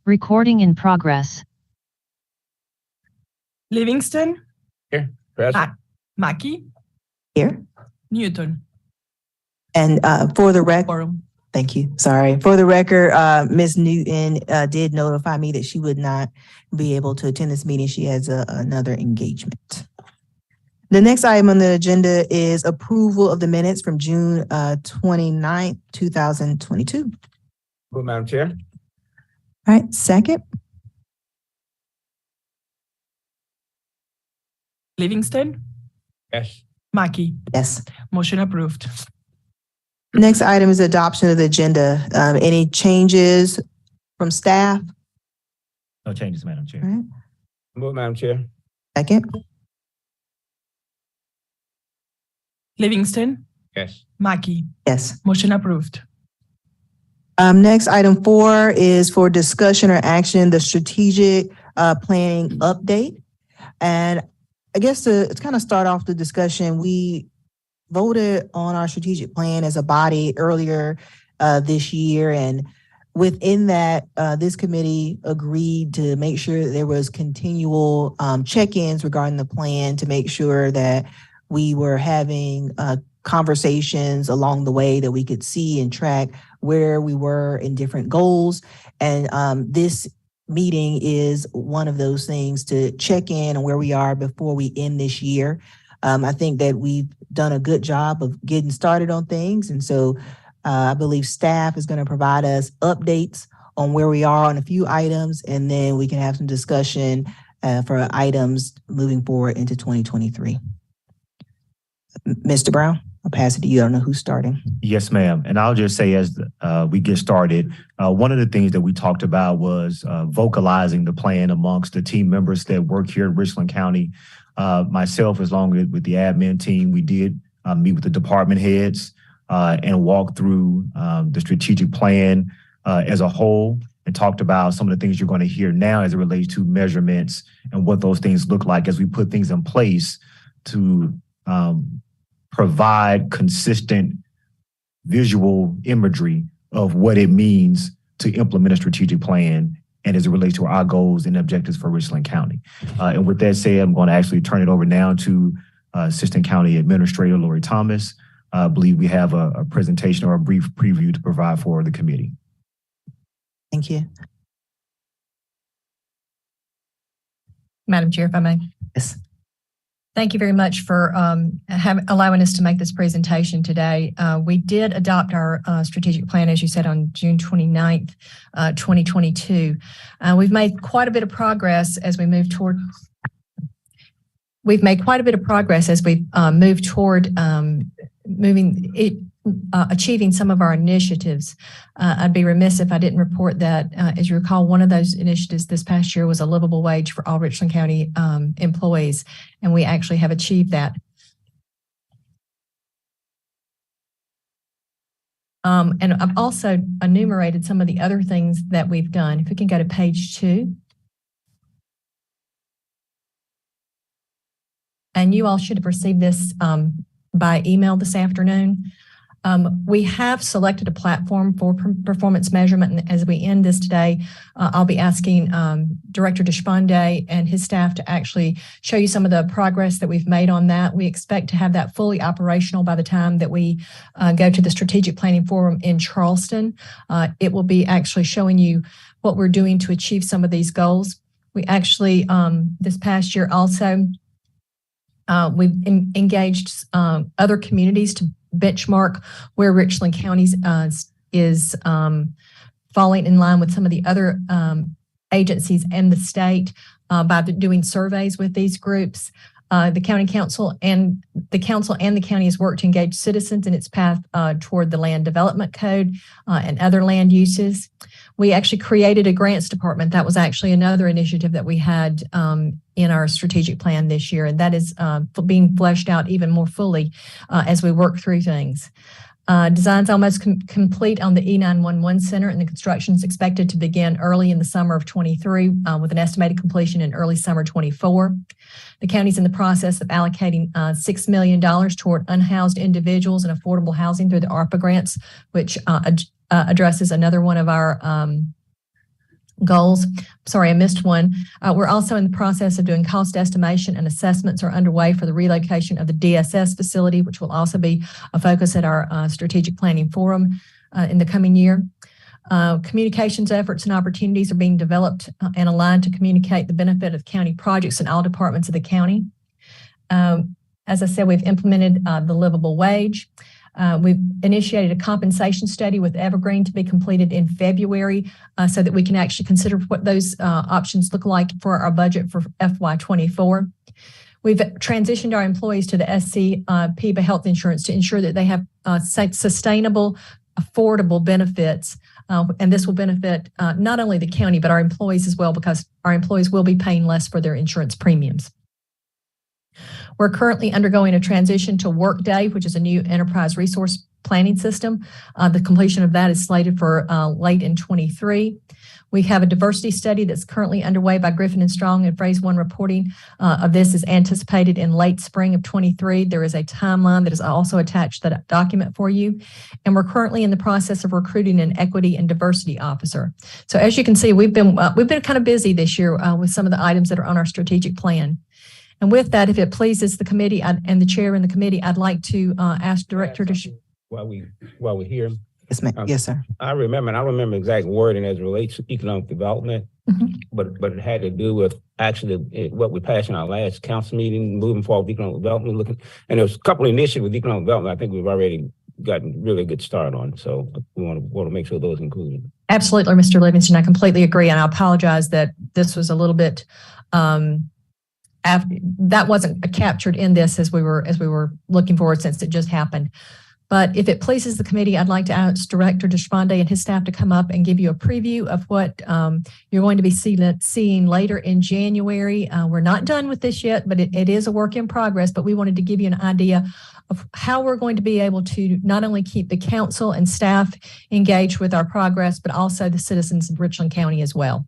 Recording in progress. Livingston. Here. Present. Mackey. Here. Newton. And for the record, Quorum. thank you. Sorry. For the record, Ms. Newton did notify me that she would not be able to attend this meeting. She has another engagement. The next item on the agenda is approval of the minutes from June 29th, 2022. Move, Madam Chair. All right, second. Livingston. Yes. Mackey. Yes. Motion approved. Next item is adoption of the agenda. Any changes from staff? No changes, Madam Chair. All right, Move, Madam Chair. second. Livingston. Yes. Mackey. Yes. Motion approved. Next, item 4 is for discussion or action, the strategic planning update. And I guess to kind of start off the discussion, we voted on our strategic plan as a body earlier this year. And within that, this committee agreed to make sure that there was continual check-ins regarding the plan to make sure that we were having conversations along the way that we could see and track where we were in different goals. And this meeting is one of those things to check in on where we are before we end this year. I think that we've done a good job of getting started on things. And so I believe staff is going to provide us updates on where we are on a few items, and then we can have some discussion for items moving forward into 2023. Mr. Brown, I'll pass it to you. I don't know who's starting. Yes, ma'am. And I'll just say as we get started, one of the things that we talked about was vocalizing the plan amongst the team members that work here in Richland County. Myself, as long as with the admin team, we did meet with the department heads and walk through the strategic plan as a whole, and talked about some of the things you're going to hear now as it relates to measurements and what those things look like as we put things in place to provide consistent visual imagery of what it means to implement a strategic plan and as it relates to our goals and objectives for Richland County. And with that said, I'm going to actually turn it over now to Assistant County Administrator Lori Thomas. I believe we have a presentation or a brief preview to provide for the committee. Thank you. Madam Chair, if I may. Yes. Thank you very much for allowing us to make this presentation today. We did adopt our strategic plan, as you said, on June 29th, 2022. We've made quite a bit of progress as we move toward achieving some of our initiatives. I'd be remiss if I didn't report that, as you recall, one of those initiatives this past year was a livable wage for all Richland County employees, and we actually have achieved that. And I've also enumerated some of the other things that we've done. If we can go to page 2. And you all should have received this by email this afternoon. We have selected a platform for performance measurement, and as we end this today, I'll be asking Director Deshpande and his staff to actually show you some of the progress that we've made on that. We expect to have that fully operational by the time that we go to the Strategic Planning Forum in Charleston. It will be actually showing you what we're doing to achieve some of these goals. We actually, this past year also, we've engaged other communities to benchmark where Richland County is falling in line with some of the other agencies and the state by doing surveys with these groups. The county council and the county has worked to engage citizens in its path toward the land development code and other land uses. We actually created a grants department. That was actually another initiative that we had in our strategic plan this year, and that is being fleshed out even more fully as we work through things. Design's almost complete on the E911 Center, and the construction is expected to begin early in the summer of 23 with an estimated completion in early summer 24. The county's in the process of allocating $6 million toward unhoused individuals and affordable housing through the ARPA grants, which addresses another one of our goals. Sorry, I missed one. We're also in the process of doing cost estimation, and assessments are underway for the relocation of the DSS facility, which will also be a focus at our strategic planning forum in the coming year. Communications efforts and opportunities are being developed and aligned to communicate the benefit of county projects in all departments of the county. As I said, we've implemented the livable wage. We've initiated a compensation study with Evergreen to be completed in February so that we can actually consider what those options look like for our budget for FY24. We've transitioned our employees to the PIBA health insurance to ensure that they have sustainable, affordable benefits. And this will benefit not only the county, but our employees as well, because our employees will be paying less for their insurance premiums. We're currently undergoing a transition to Workday, which is a new enterprise resource planning system. The completion of that is slated for late in 23. We have a diversity study that's currently underway by Griffin & Strong, and phase 1 reporting of this is anticipated in late spring of 23. There is a timeline that is also attached to that document for you. And we're currently in the process of recruiting an equity and diversity officer. So as you can see, we've been kind of busy this year with some of the items that are on our strategic plan. And with that, if it pleases the committee and the chair and the committee, I'd like to ask Director to... While we're here. Yes, ma'am. Yes, sir. I don't remember exact wording as it relates to economic development, but it had to do with actually what we passed in our last council meeting, moving forward with economic development, and there was a couple of initiatives with economic development I think we've already gotten really good start on. So we want to make sure those included. Absolutely, Mr. Livingston. I completely agree. And I apologize that this was a little bit, that wasn't captured in this as we were looking forward, since it just happened. But if it pleases the committee, I'd like to ask Director Deshpande and his staff to come up and give you a preview of what you're going to be seeing later in January. We're not done with this yet, but it is a work in progress. But we wanted to give you an idea of how we're going to be able to not only keep the council and staff engaged with our progress, but also the citizens of Richland County as well.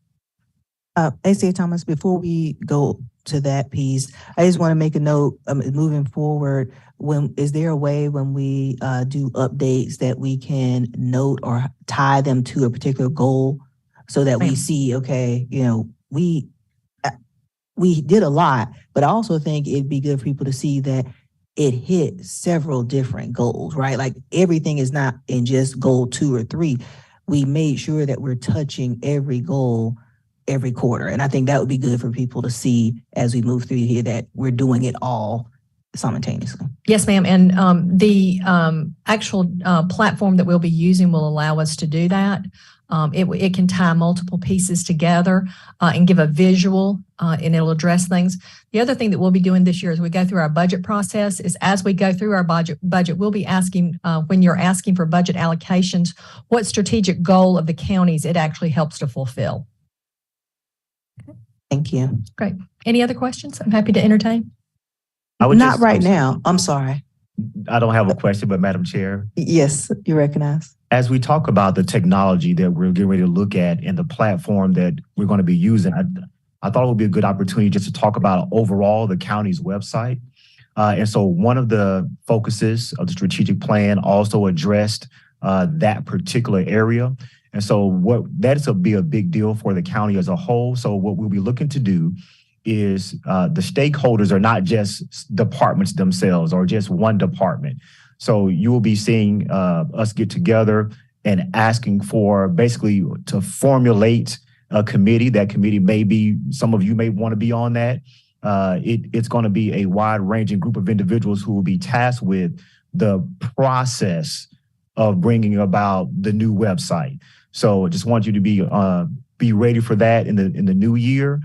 ACA Thomas, before we go to that piece, I just want to make a note moving forward. Is there a way when we do updates that we can note or tie them to a particular goal so that we see, okay, you know, we did a lot, but I also think it'd be good for people to see that it hit several different goals, right? Like everything is not in just goal 2 or 3. We made sure that we're touching every goal every quarter. And I think that would be good for people to see as we move through here that we're doing it all simultaneously. Yes, ma'am. And the actual platform that we'll be using will allow us to do that. It can tie multiple pieces together and give a visual, and it'll address things. The other thing that we'll be doing this year as we go through our budget process is, as we go through our budget, we'll be asking, when you're asking for budget allocations, what strategic goal of the counties it actually helps to fulfill. Thank you. Great. Any other questions? I'm happy to entertain. Not right now. I'm sorry. I don't have a question, but Madam Chair. Yes, you recognize. As we talk about the technology that we're getting ready to look at and the platform that we're going to be using, I thought it would be a good opportunity just to talk about overall the county's website. And so one of the focuses of the strategic plan also addressed that particular area. And so that's be a big deal for the county as a whole. So what we'll be looking to do is the stakeholders are not just departments themselves or just one department. So you will be seeing us get together and asking for basically to formulate a committee. That committee may be, some of you may want to be on that. It's going to be a wide ranging group of individuals who will be tasked with the process of bringing about the new website. So I just want you to be ready for that in the new year,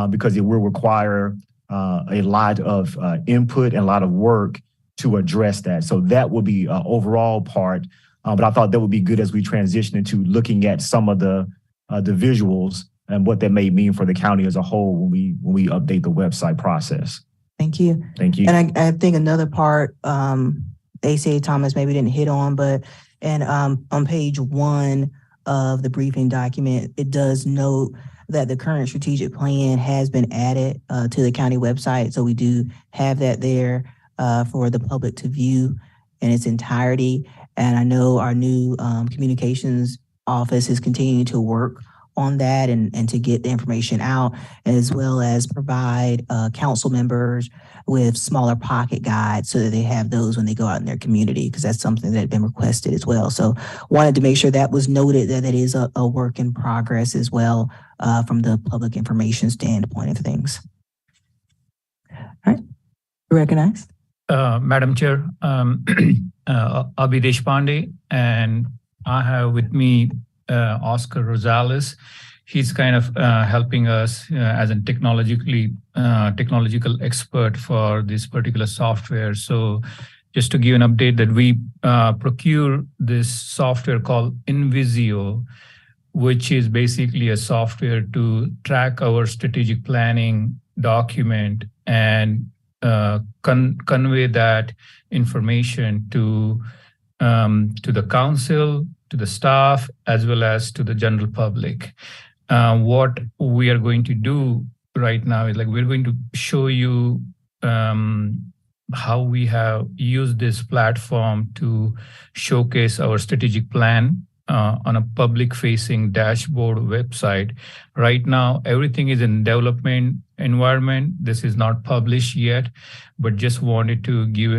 because it will require a lot of input and a lot of work to address that. So that will be an overall part. But I thought that would be good as we transition into looking at some of the visuals and what that may mean for the county as a whole when we update the website process. Thank you. Thank you. And I think another part, ACA Thomas maybe didn't hit on, but on page 1 of the briefing document, it does note that the current strategic plan has been added to the county website. So we do have that there for the public to view in its entirety. And I know our new communications office is continuing to work on that and to get the information out, as well as provide council members with smaller pocket guides so that they have those when they go out in their community, because that's something that had been requested as well. So wanted to make sure that was noted, that it is a work in progress as well from the public information standpoint of things. All right, recognized. Madam Chair, Abhi Deshpande, and I have with me Oscar Rosales. He's kind of helping us as a technological expert for this particular software. So just to give an update that we procure this software called Invisio, which is basically a software to track our strategic planning document and convey that information to the council, to the staff, as well as to the general public. What we are going to do right now is we're going to show you how we have used this platform to showcase our strategic plan on a public-facing dashboard website. Right now, everything is in development environment. This is not published yet, but just wanted to give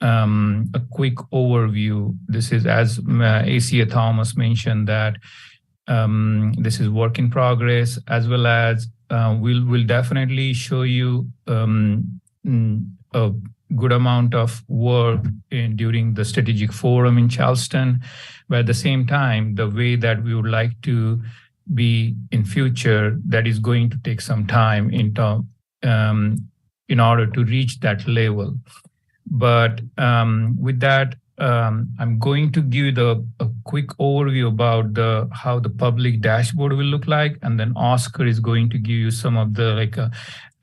a quick overview. This is, as ACA Thomas mentioned, that this is work in progress, as well as we'll definitely show you a good amount of work during the strategic forum in Charleston. But at the same time, the way that we would like to be in future, that is going to take some time in order to reach that level. But with that, I'm going to give you a quick overview about how the public dashboard will look like, and then Oscar is going to give you some of the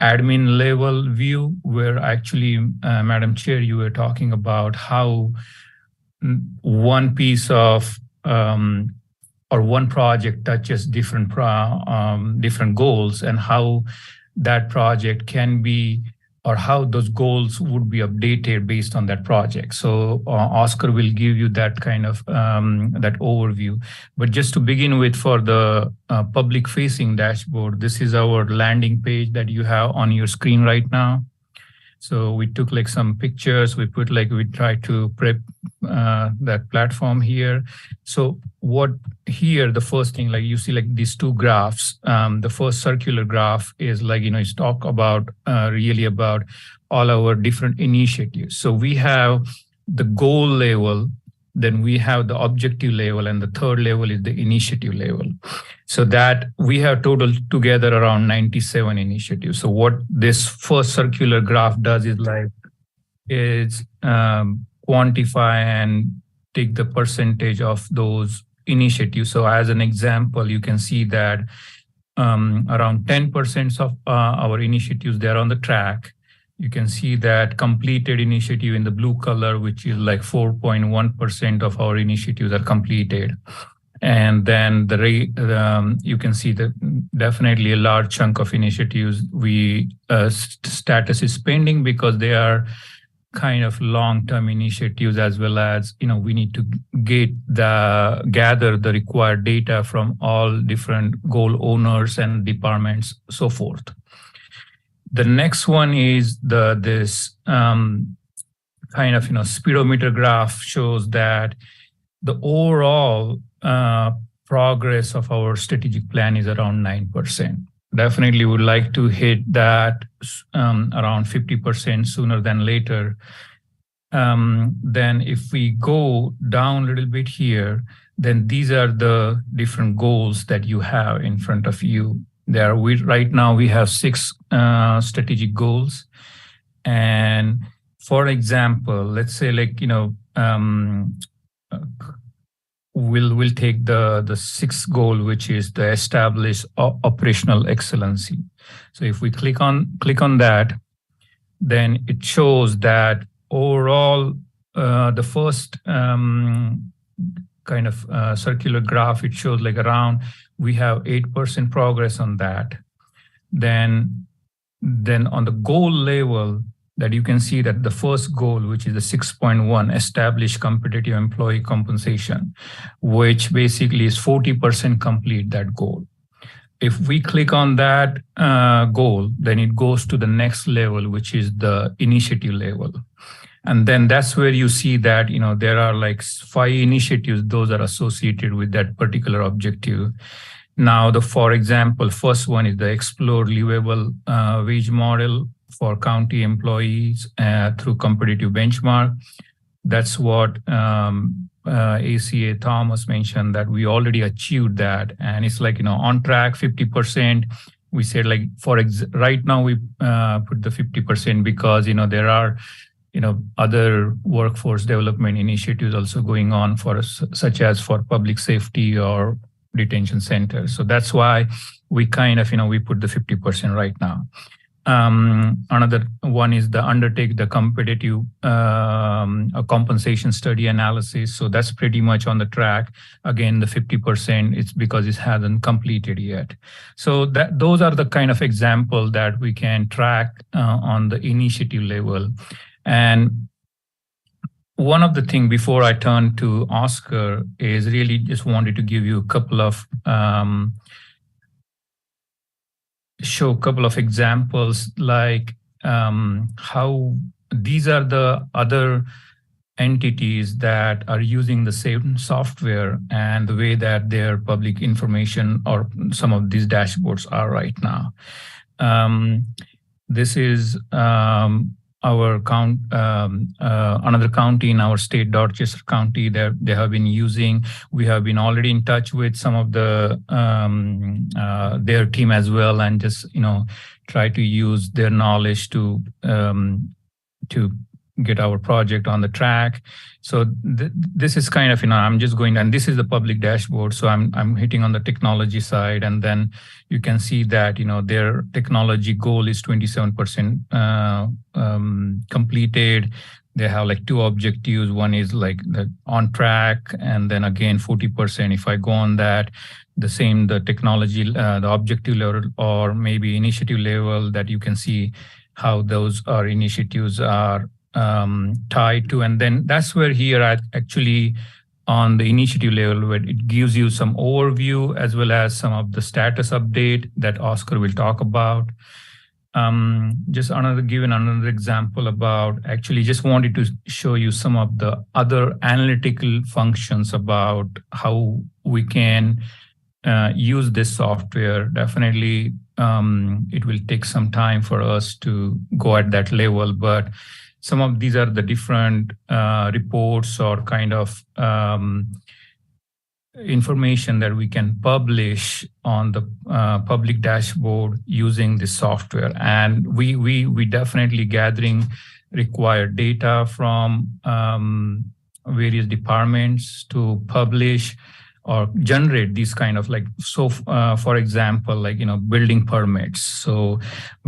admin level view, where actually, Madam Chair, you were talking about how one piece of or one project touches different goals, and how that project can be, or how those goals would be updated based on that project. So Oscar will give you that kind of that overview. But just to begin with, for the public-facing dashboard, this is our landing page that you have on your screen right now. So we took some pictures. We tried to prep that platform here. So the first thing, you see these two graphs. The first circular graph is it's talk about really about all our different initiatives. So we have the goal level, then we have the objective level, and the third level is the initiative level. So that we have total together around 97 initiatives. So what this first circular graph does is quantify and take the percentage of those initiatives. So as an example, you can see that around 10% of our initiatives, they're on the track. You can see that completed initiative in the blue color, which is 4.1% of our initiatives are completed. And then you can see that definitely a large chunk of initiatives status is pending, because they are kind of long-term initiatives, as well as we need to gather the required data from all different goal owners and departments, so forth. The next one is this kind of speedometer graph, shows that the overall progress of our strategic plan is around 9%. Definitely would like to hit that around 50% sooner than later. Then if we go down a little bit here, then these are the different goals that you have in front of you. Right now we have 6 strategic goals. And for example, let's say we'll take the 6th goal, which is the establish operational excellency. So if we click on that, then it shows that overall the first kind of circular graph, it shows around we have 8% progress on that. Then on the goal level, that you can see that the first goal, which is the 6.1, establish competitive employee compensation, which basically is 40% complete that goal. if we click on that goal, then it goes to the next level, which is the initiative level. And then that's where you see that, there are like 5 initiatives, those are associated with that particular objective. Now, for example, first one is the Explore Livable Wage Model for county employees through competitive benchmark. That's what ACA Thomas mentioned, that we already achieved that. And it's like, on track 50%. We said like, right now we put the 50% because, there are, other workforce development initiatives also going on for us, such as for public safety or detention centers. So that's why we kind of, we put the 50% right now. Another one is the undertake the competitive compensation study analysis. So that's pretty much on the track. Again, the 50%, it's because it hasn't completed yet. So those are the kind of example that we can track on the initiative level. And one of the things before I turn to Oscar is really just wanted to give you a couple of show a couple of examples, like how these are the other entities that are using the same software and the way that their public information or some of these dashboards are right now. This is our another county in our state, Dorchester County, that they have been using. We have been already in touch with some of the their team as well, and just try to use their knowledge to get our project on the track. So this is kind of I'm just going, and this is the public dashboard. So I'm hitting on the technology side, and then you can see that their technology goal is 27% completed. They have like 2 objectives. One is like the on track, and then again 40%. If I go on that, the technology, the objective level, or maybe initiative level, that you can see how those are initiatives are tied to. And then that's where here I actually on the initiative level, where it gives you some overview as well as some of the status update that Oscar will talk about. Just give another example about, actually just wanted to show you some of the other analytical functions about how we can use this software. Definitely, it will take some time for us to go at that level, but some of these are the different reports or kind of information that we can publish on the public dashboard using this software. And we definitely gathering required data from various departments to publish or generate these kind of for example, building permits. So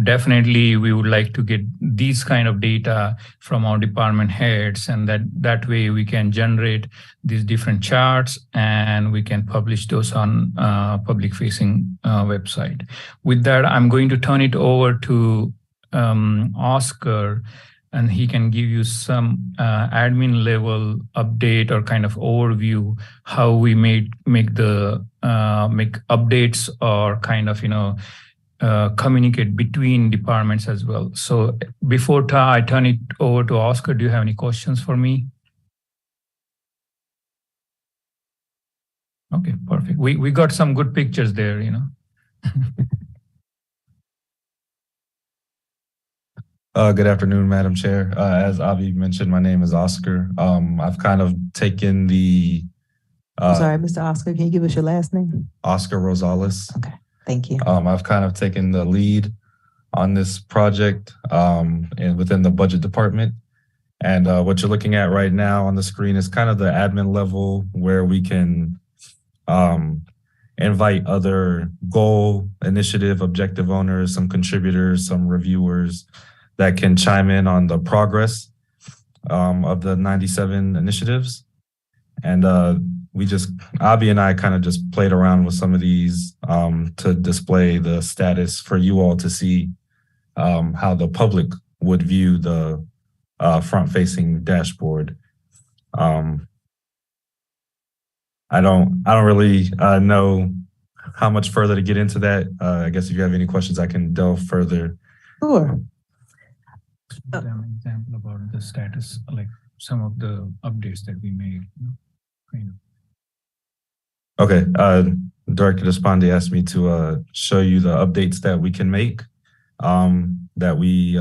definitely we would like to get these kind of data from our department heads, and that way we can generate these different charts and we can publish those on public facing website. With that, I'm going to turn it over to Oscar, and he can give you some admin level update or kind of overview how we make updates or kind of communicate between departments as well. So before I turn it over to Oscar, do you have any questions for me? Okay, perfect. We got some good pictures there, Good afternoon, Madam Chair. As Avi mentioned, my name is Oscar. I've kind of taken the... Sorry, Mr. Oscar, can you give us your last name? Oscar Rosales. Okay, thank you. I've kind of taken the lead on this project and within the budget department. And what you're looking at right now on the screen is kind of the admin level where we can invite other goal, initiative, objective owners, some contributors, some reviewers that can chime in on the progress of the 97 initiatives. And Avi and I kind of just played around with some of these to display the status for you all to see how the public would view the front-facing dashboard. I don't really know how much further to get into that. I guess if you have any questions, I can delve further. Sure. An example about the status, like some of the updates that we made. Kind of. Okay. Director Despande asked me to show you the updates that we can make that we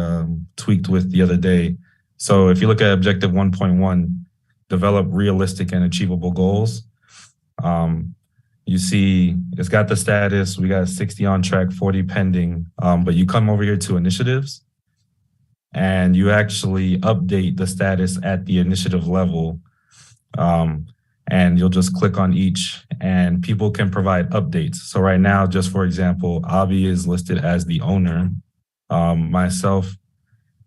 tweaked with the other day. So if you look at objective 1.1, develop realistic and achievable goals. You see it's got the status, we got 60 on track, 40 pending, but you come over here to initiatives and you actually update the status at the initiative level. And you'll just click on each and people can provide updates. So right now, just for example, Avi is listed as the owner. Myself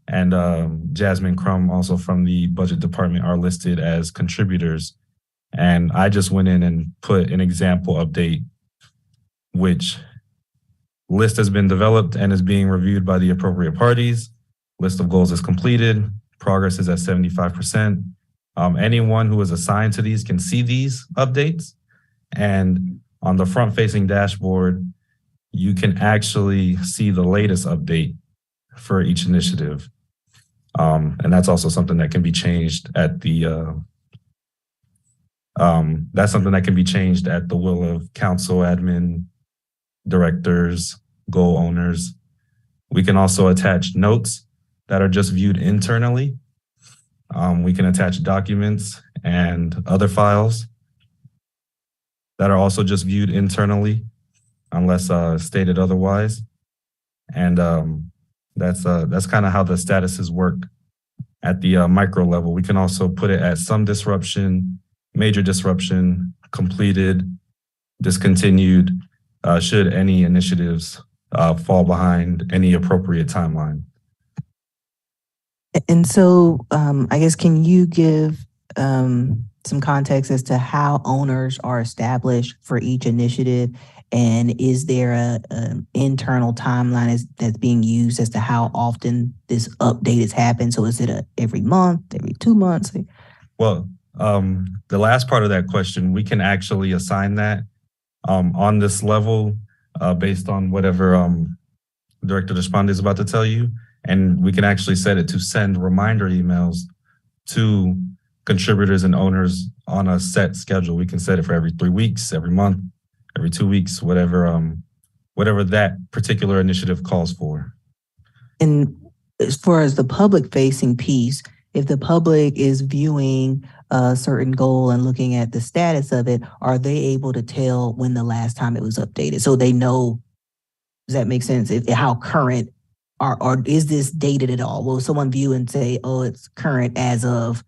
and Jasmine Crum, also from the budget department, are listed as contributors. And I just went in and put an example update, which list has been developed and is being reviewed by the appropriate parties. List of goals is completed. Progress is at 75%. Anyone who is assigned to these can see these updates. And on the front-facing dashboard, you can actually see the latest update for each initiative. And that's also something that can be changed at the will of council, admin, directors, goal owners. We can also attach notes that are just viewed internally. We can attach documents and other files that are also just viewed internally, unless stated otherwise. And that's kind of how the statuses work at the micro level. We can also put it at some disruption, major disruption, completed, discontinued, should any initiatives fall behind any appropriate timeline. And so, I guess, can you give some context as to how owners are established for each initiative? And is there an internal timeline that's being used as to how often this update has happened? So is it every month, every 2 months? Well, the last part of that question, we can actually assign that on this level based on whatever Director Despande is about to tell you. And we can actually set it to send reminder emails to contributors and owners on a set schedule. We can set it for every 3 weeks, every month, every 2 weeks, whatever that particular initiative calls for. And as far as the public facing piece, if the public is viewing a certain goal and looking at the status of it, are they able to tell when the last time it was updated? So they know, does that make sense? How current or is this dated at all? Will someone view and say, oh, it's current as of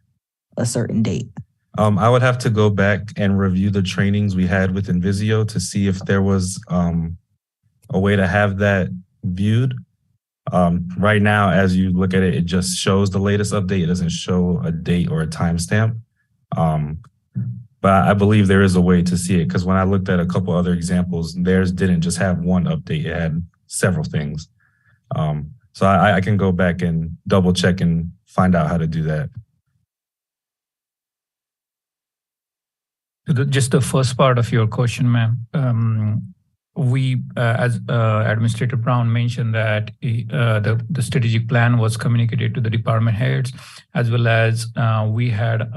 a certain date? I would have to go back and review the trainings we had with Invisio to see if there was a way to have that viewed. Right now, as you look at it, it just shows the latest update. It doesn't show a date or a timestamp. But I believe there is a way to see it, because when I looked at a couple other examples, theirs didn't just have one update. It had several things. So I can go back and double check and find out how to do that. Just the first part of your question, ma'am. We, as Administrator Brown mentioned, that the strategic plan was communicated to the department heads, as well as we had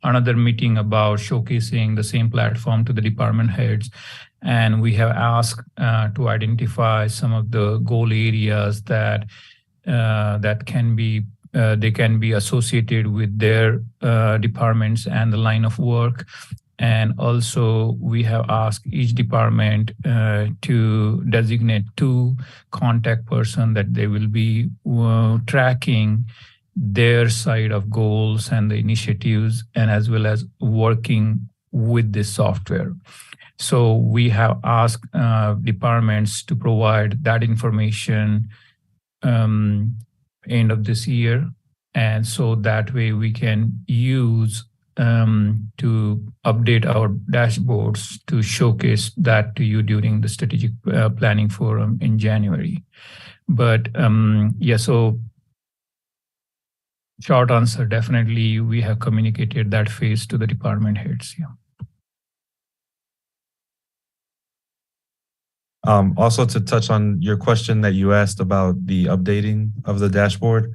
another meeting about showcasing the same platform to the department heads. And we have asked to identify some of the goal areas that can be they can be associated with their departments and the line of work. And also we have asked each department to designate 2 contact person that they will be tracking their side of goals and the initiatives, and as well as working with this software. So we have asked departments to provide that information end of this year. And so that way we can use to update our dashboards to showcase that to you during the strategic planning forum in January. But yeah, so short answer, definitely we have communicated that phase to the department heads. Yeah. Also to touch on your question that you asked about the updating of the dashboard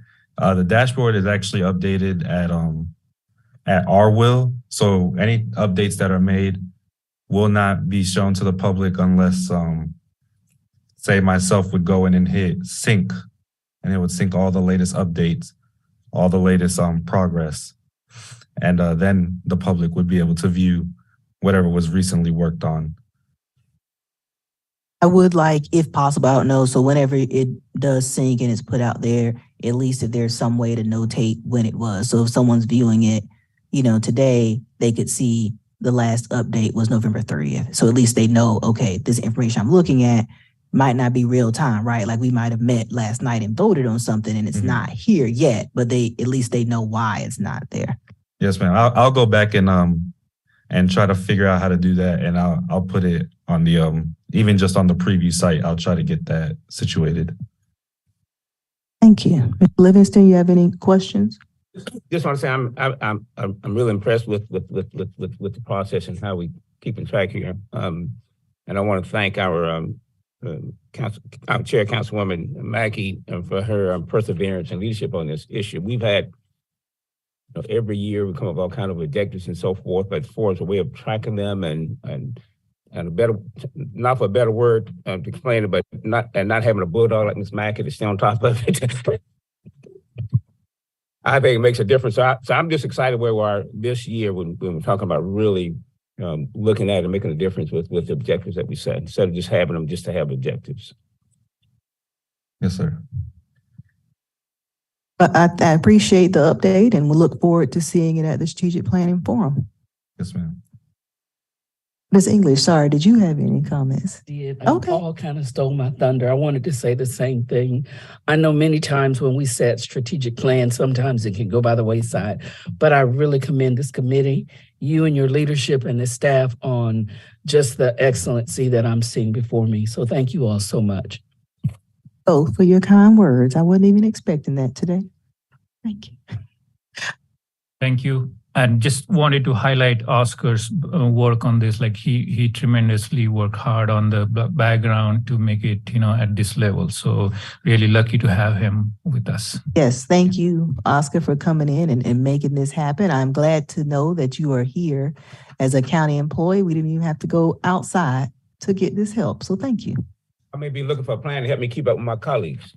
is actually updated at our will. So any updates that are made will not be shown to the public unless, say myself would go in and hit sync, and it would sync all the latest updates, all the latest progress. And then the public would be able to view whatever was recently worked on. I would like, if possible, I don't know, so whenever it does sync and it's put out there, at least if there's some way to notate when it was. So if someone's viewing it, today, they could see the last update was November 30th. So at least they know, okay, this information I'm looking at might not be real time, right? Like we might have met last night and voted on something and it's not here yet, but at least they know why it's not there. Yes, ma'am. I'll go back and try to figure out how to do that, and I'll put it on the even just on the preview site. I'll try to get that situated. Thank you, Mr. Livingston. You have any questions? Just want to say I'm really impressed with the process and how we keeping track here. And I want to thank our chair, Councilwoman Mackey, for her perseverance and leadership on this issue. We've had every year we come up with all kind of objectives and so forth, but as far as a way of tracking them and a better, not for a better word to explain it, but not having a bulldog like Ms. Mackey to stay on top of it. I think it makes a difference. So I'm just excited where we are this year when we're talking about really looking at and making a difference with the objectives that we set, instead of just having them just to have objectives. Yes, sir. I appreciate the update and we'll look forward to seeing it at the Strategic Planning Forum. Yes, ma'am. Ms. English, sorry, did you have any comments? Did. Okay. Paul kind of stole my thunder. I wanted to say the same thing. I know many times when we set strategic plans, sometimes it can go by the wayside, but I really commend this committee, you and your leadership and the staff on just the excellency that I'm seeing before me. So thank you all so much. Oh, for your kind words. I wasn't even expecting that today. Thank you. Thank you. And just wanted to highlight Oscar's work on this. Like he tremendously worked hard on the background to make it, at this level. So really lucky to have him with us. Yes, thank you, Oscar, for coming in and making this happen. I'm glad to know that you are here as a county employee. We didn't even have to go outside to get this help. So thank you. I may be looking for a plan to help me keep up with my colleagues.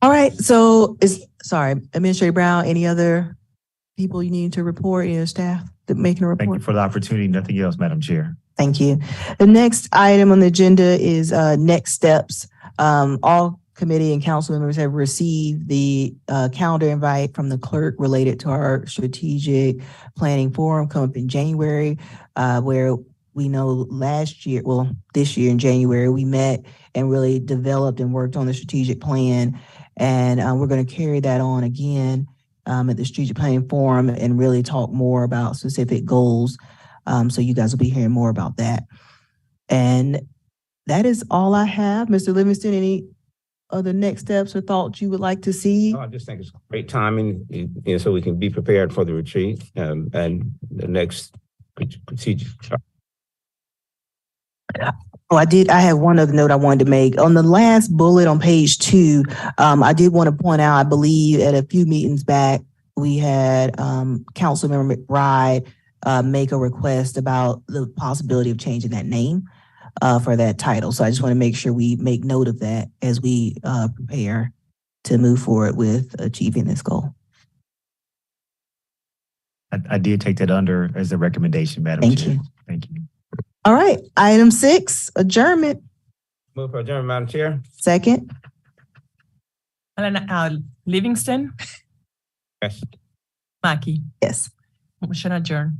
All right, so Administrator Brown, any other people you need to report, your staff that making a report? Thank you for the opportunity. Nothing else, Madam Chair. Thank you. The next item on the agenda is next steps. All committee and council members have received the calendar invite from the clerk related to our strategic planning forum coming up in January, where we know this year in January, we met and really developed and worked on the strategic plan. And we're going to carry that on again at the strategic planning forum and really talk more about specific goals. So you guys will be hearing more about that. And that is all I have. Mr. Livingston, any other next steps or thoughts you would like to see? I just think it's great timing, so we can be prepared for the retreat and the next procedure. Oh, I have one other note I wanted to make. On the last bullet on page 2, I did want to point out, I believe at a few meetings back, we had Councilmember McBride make a request about the possibility of changing that name for that title. So I just want to make sure we make note of that as we prepare to move forward with achieving this goal. I did take that under as a recommendation, Madam Chair. Thank you. All right, item 6, adjournment. Move for adjournment, Madam Chair. Second. Livingston, Yes. Mackey. Yes. Motion adjourned.